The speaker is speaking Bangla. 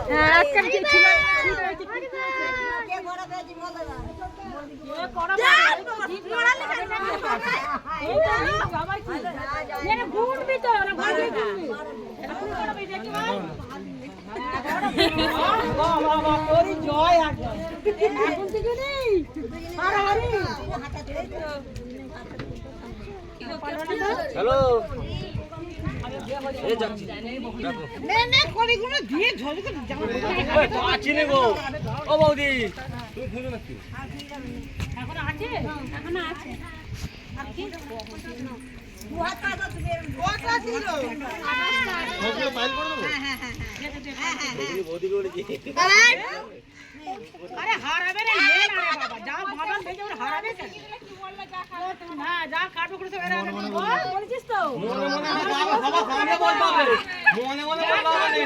আজকাল কি ছিল হ্যালো এই যাচ্ছি নে নে কলিগুলো দিয়ে ঝোল করে জামা চিনি গো ও বৌদি তুমি খুঁজো না কি এখন আছে আর কি বৌদি বলেছি আরে হারাবে রে নে না রে বাবা যা বাবা ভেজে ওর হারাবে কেন না যা কাটো করে তো এরা বলছিস তো মনে মনে বাবা বাবা সামনে বলতে হবে মনে মনে বলতে হবে